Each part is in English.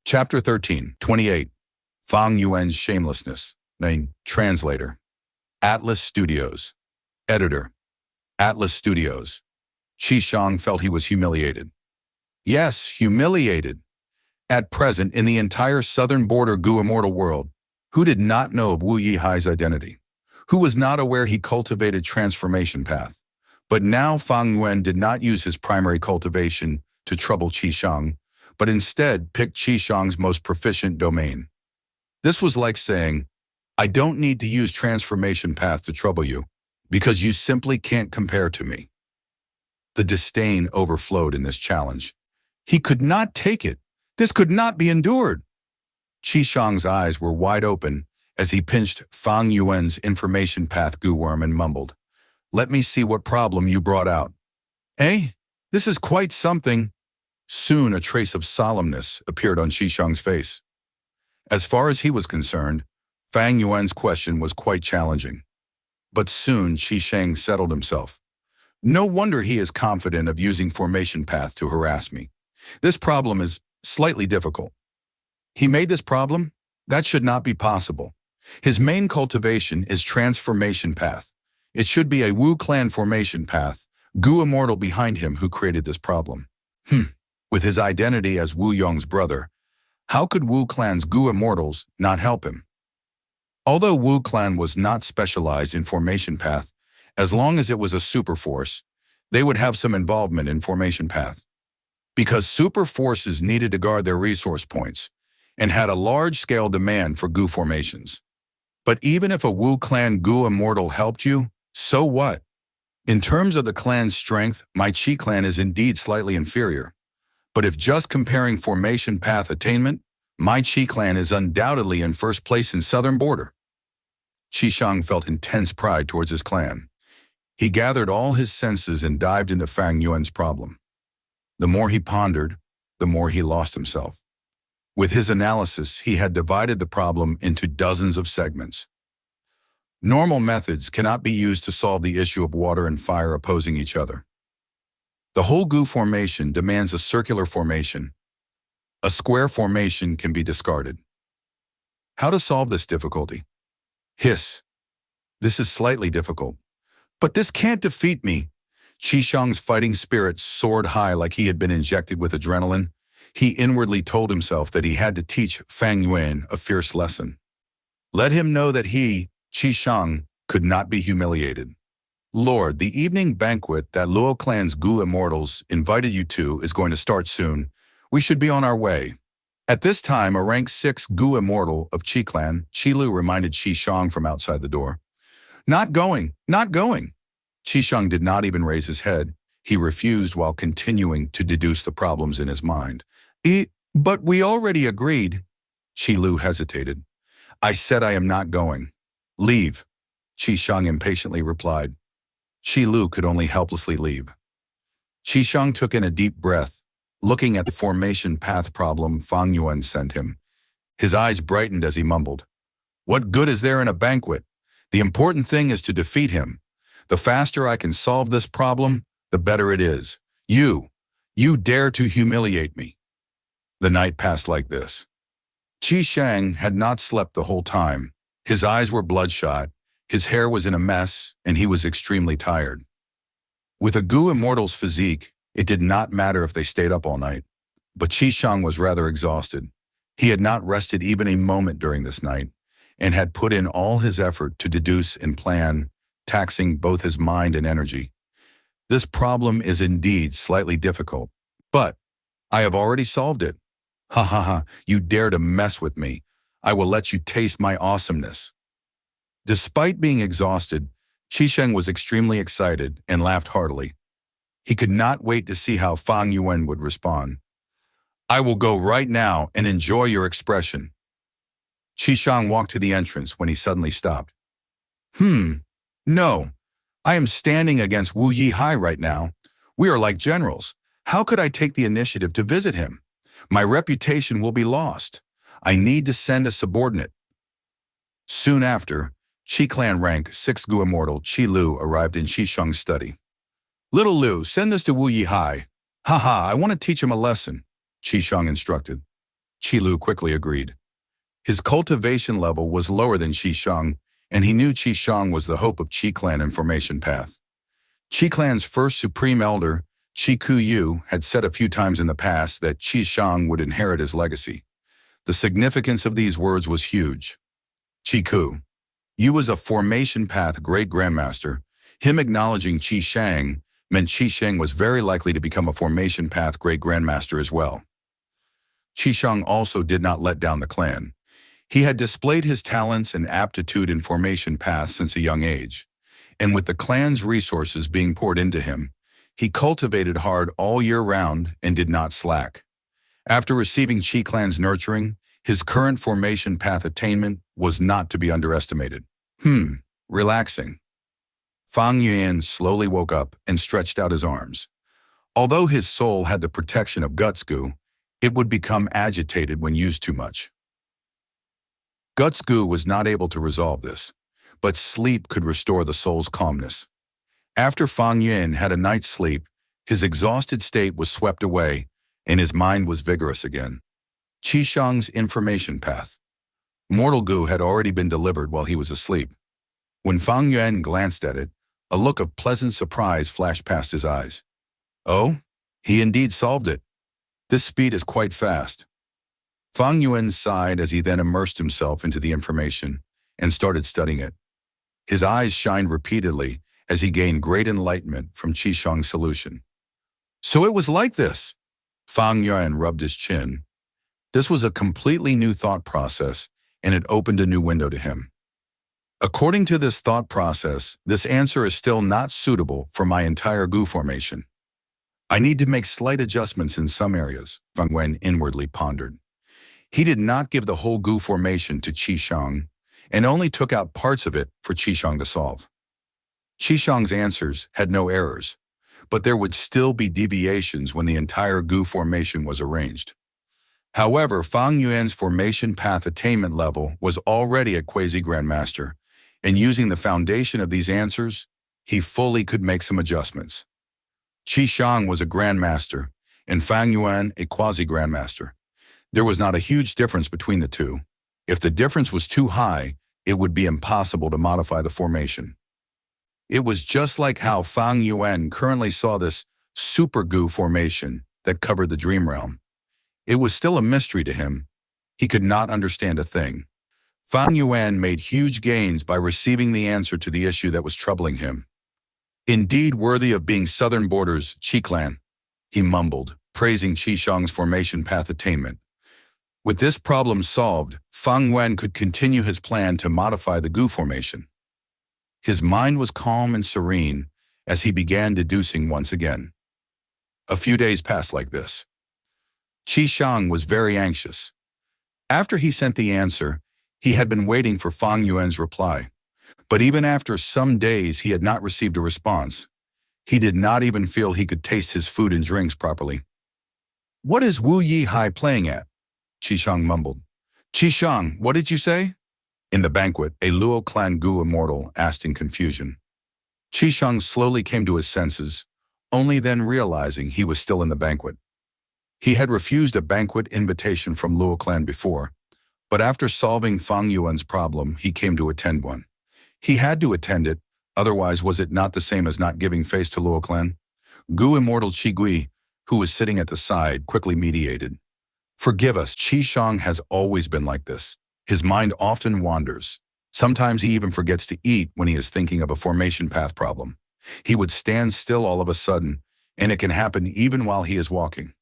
Chapter 13, 28. Fang Yuan's Shamelessness. Name, Translator. Atlas Studios. Editor. Atlas Studios. Shang felt he was humiliated. Yes, humiliated. At present, in the entire southern border Gu immortal world, who did not know of Wu Yihai's identity? Who was not aware he cultivated transformation path? But now Fang Yuan did not use his primary cultivation to trouble Shang, but instead picked Shang's most proficient domain. This was like saying, I don't need to use transformation path to trouble you, because you simply can't compare to me. The disdain overflowed in this challenge. He could not take it. This could not be endured. Shang's eyes were wide open as he pinched Fang Yuan's information path Gu worm and mumbled, Let me see what problem you brought out. Eh? This is quite something. Soon a trace of solemnness appeared on Shang's face. As far as he was concerned, Fang Yuan's question was quite challenging. But soon Shang settled himself. No wonder he is confident of using formation path to harass me. This problem is slightly difficult. He made this problem? That should not be possible. His main cultivation is transformation path. It should be a Wu clan formation path, Gu immortal behind him who created this problem. With his identity as Wu Yong's brother, how could Wu clan's Gu immortals not help him? Although Wu clan was not specialized in formation path, as long as it was a super force, they would have some involvement in formation path. Because super forces needed to guard their resource points and had a large-scale demand for Gu formations. But even if a Wu clan Gu immortal helped you, so what? In terms of the clan's strength, my Qi clan is indeed slightly inferior. But if just comparing formation path attainment, my Qi clan is undoubtedly in first place in southern border. Shang felt intense pride towards his clan. He gathered all his senses and dived into Fang Yuan's problem. The more he pondered, the more he lost himself. With his analysis, he had divided the problem into dozens of segments. Normal methods cannot be used to solve the issue of water and fire opposing each other. The whole Gu formation demands a circular formation. A square formation can be discarded. How to solve this difficulty? Hiss. This is slightly difficult. But this can't defeat me. Shang's fighting spirit soared high like he had been injected with adrenaline. He inwardly told himself that he had to teach Fang Yuan a fierce lesson. Let him know that he, Shang, could not be humiliated. Lord, the evening banquet that Luo clan's Gu immortals invited you to is going to start soon. We should be on our way. At this time, a rank 6 Gu immortal of Qi clan, Lu, reminded Shang from outside the door. Not going, not going. Shang did not even raise his head. He refused while continuing to deduce the problems in his mind. But we already agreed. Lu hesitated. I said I am not going. Leave. Shang impatiently replied. Lu could only helplessly leave. Shang took in a deep breath, looking at the formation path problem Fang Yuan sent him. His eyes brightened as he mumbled. What good is there in a banquet? The important thing is to defeat him. The faster I can solve this problem, the better it is. You dare to humiliate me. The night passed like this. Shang had not slept the whole time. His eyes were bloodshot, his hair was in a mess, and he was extremely tired. With a Gu immortal's physique, it did not matter if they stayed up all night. But Shang was rather exhausted. He had not rested even a moment during this night, and had put in all his effort to deduce and plan, taxing both his mind and energy. This problem is indeed slightly difficult, but I have already solved it. Ha ha ha, you dare to mess with me. I will let you taste my awesomeness. Despite being exhausted, Shang was extremely excited and laughed heartily. He could not wait to see how Fang Yuan would respond. I will go right now and enjoy your expression. Shang walked to the entrance when he suddenly stopped. No. I am standing against Wu Yihai right now. We are like generals. How could I take the initiative to visit him? My reputation will be lost. I need to send a subordinate. Soon after, Qi clan rank 6 Gu immortal Lu arrived in Shang's study. Little Lu, send this to Wu Yihai. Haha, I want to teach him a lesson, Shang instructed. Lu quickly agreed. His cultivation level was lower than Shang, and he knew Shang was the hope of Qi clan and formation path. Qi clan's first supreme elder, Yu, had said a few times in the past that Shang would inherit his legacy. The significance of these words was huge. Yu was a formation path great grandmaster. Him acknowledging Shang meant Shang was very likely to become a formation path great grandmaster as well. Shang also did not let down the clan. He had displayed his talents and aptitude in formation paths since a young age, and with the clan's resources being poured into him, he cultivated hard all year round and did not slack. After receiving Qi clan's nurturing, his current formation path attainment was not to be underestimated. Relaxing. Fang Yuan slowly woke up and stretched out his arms. Although his soul had the protection of guts goo, it would become agitated when used too much. Guts goo was not able to resolve this, but sleep could restore the soul's calmness. After Fang Yuan had a night's sleep, his exhausted state was swept away, and his mind was vigorous again. Shang's information path. Mortal goo had already been delivered while he was asleep. When Fang Yuan glanced at it, a look of pleasant surprise flashed past his eyes. Oh, he indeed solved it. This speed is quite fast. Fang Yuan sighed as he then immersed himself into the information and started studying it. His eyes shined repeatedly as he gained great enlightenment from Shang's solution. So it was like this. Fang Yuan rubbed his chin. This was a completely new thought process, and it opened a new window to him. According to this thought process, this answer is still not suitable for my entire goo formation. I need to make slight adjustments in some areas, Fang Yuan inwardly pondered. He did not give the whole goo formation to Shang, and only took out parts of it for Shang to solve. Shang's answers had no errors, but there would still be deviations when the entire goo formation was arranged. However, Fang Yuan's formation path attainment level was already a quasi-grandmaster, and using the foundation of these answers, he fully could make some adjustments. Shang was a grandmaster, and Fang Yuan a quasi-grandmaster. There was not a huge difference between the two. If the difference was too high, it would be impossible to modify the formation. It was just like how Fang Yuan currently saw this super goo formation that covered the dream realm. It was still a mystery to him. He could not understand a thing. Fang Yuan made huge gains by receiving the answer to the issue that was troubling him. Indeed worthy of being Southern Borders Qi clan, he mumbled, praising Shang's formation path attainment. With this problem solved, Fang Yuan could continue his plan to modify the goo formation. His mind was calm and serene as he began deducing once again. A few days passed like this. Shang was very anxious. After he sent the answer, he had been waiting for Fang Yuan's reply. But even after some days he had not received a response. He did not even feel he could taste his food and drinks properly. What is Wu Yi Hai playing at? Shang mumbled. Shang, what did you say? In the banquet, a Luo clan Gu immortal asked in confusion. Shang slowly came to his senses, only then realizing he was still in the banquet. He had refused a banquet invitation from Luo clan before, but after solving Fang Yuan's problem, he came to attend one. He had to attend it, otherwise was it not the same as not giving face to Luo clan? Gu immortal Qi Gui, who was sitting at the side, quickly mediated. Forgive us, Shang has always been like this. His mind often wanders. Sometimes he even forgets to eat when he is thinking of a formation path problem. He would stand still all of a sudden, and it can happen even while he is walking.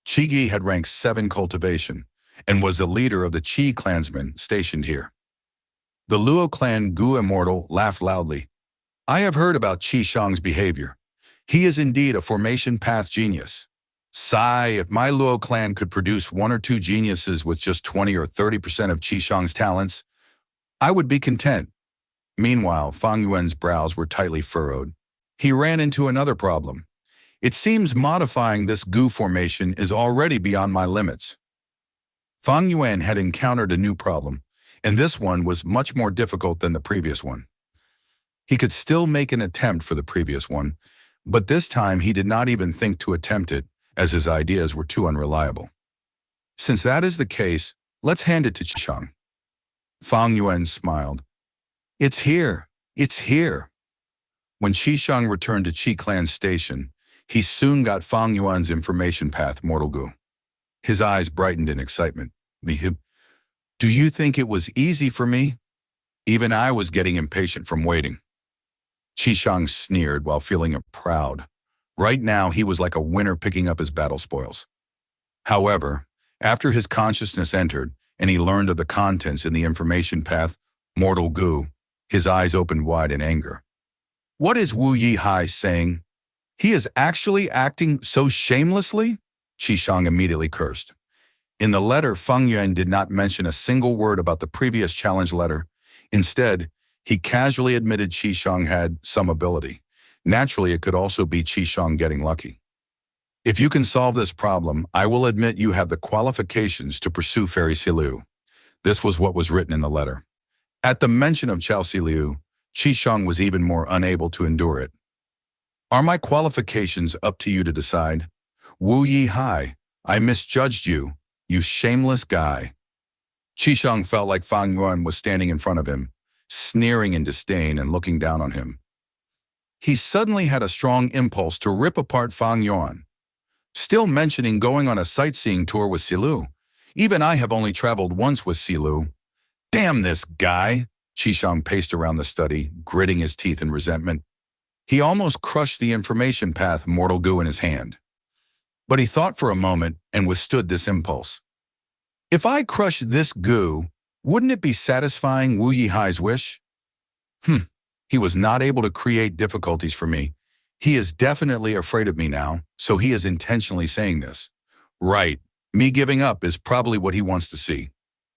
Qi Gui had rank 7 cultivation, and was the leader of the Qi clansmen stationed here. The Luo clan Gu immortal laughed loudly. I have heard about Shang's behavior. He is indeed a formation path genius. Sigh, if my Luo clan could produce 1 or 2 geniuses with just 20 or 30% of Shang's talents, I would be content. Meanwhile, Fang Yuan's brows were tightly furrowed. He ran into another problem. It seems modifying this Gu formation is already beyond my limits. Fang Yuan had encountered a new problem, and this one was much more difficult than the previous one. He could still make an attempt for the previous one, but this time he did not even think to attempt it, as his ideas were too unreliable. Since that is the case, let's hand it to Shang. Fang Yuan smiled. It's here. It's here. When Shang returned to Qi Clan Station, he soon got Fang Yuan's information path, Mortal Gu. His eyes brightened in excitement. Do you think it was easy for me? Even I was getting impatient from waiting. Shang sneered while feeling proud. Right now, he was like a winner picking up his battle spoils. However, after his consciousness entered and he learned of the contents in the information path, Mortal Gu, his eyes opened wide in anger. What is Wu Yihai saying? He is actually acting so shamelessly? Shang immediately cursed. In the letter, Fang Yuan did not mention a single word about the previous challenge letter. Instead, he casually admitted Shang had some ability. Naturally, it could also be Shang getting lucky. If you can solve this problem, I will admit you have the qualifications to pursue Fairy Silu. This was what was written in the letter. At the mention of Chao Siliu, Shang was even more unable to endure it. Are my qualifications up to you to decide? Wu Yihai, I misjudged you, you shameless guy. Shang felt like Fang Yuan was standing in front of him, sneering in disdain and looking down on him. He suddenly had a strong impulse to rip apart Fang Yuan. Still mentioning going on a sightseeing tour with Silu. Even I have only traveled once with Silu. Damn this guy! Shang paced around the study, gritting his teeth in resentment. He almost crushed the information path Mortal Gu in his hand. But he thought for a moment and withstood this impulse. If I crush this goo, wouldn't it be satisfying Wu Yihai's wish? He was not able to create difficulties for me. He is definitely afraid of me now, so he is intentionally saying this. Right, me giving up is probably what he wants to see.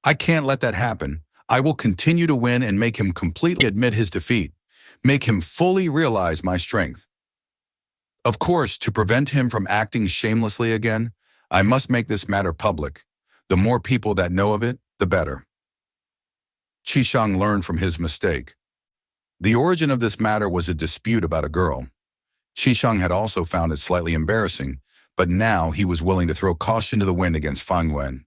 I can't let that happen. I will continue to win and make him completely admit his defeat, make him fully realize my strength. Of course, to prevent him from acting shamelessly again, I must make this matter public. The more people that know of it, the better. Shang learned from his mistake. The origin of this matter was a dispute about a girl. Shang had also found it slightly embarrassing, but now he was willing to throw caution to the wind against Fang Yuan.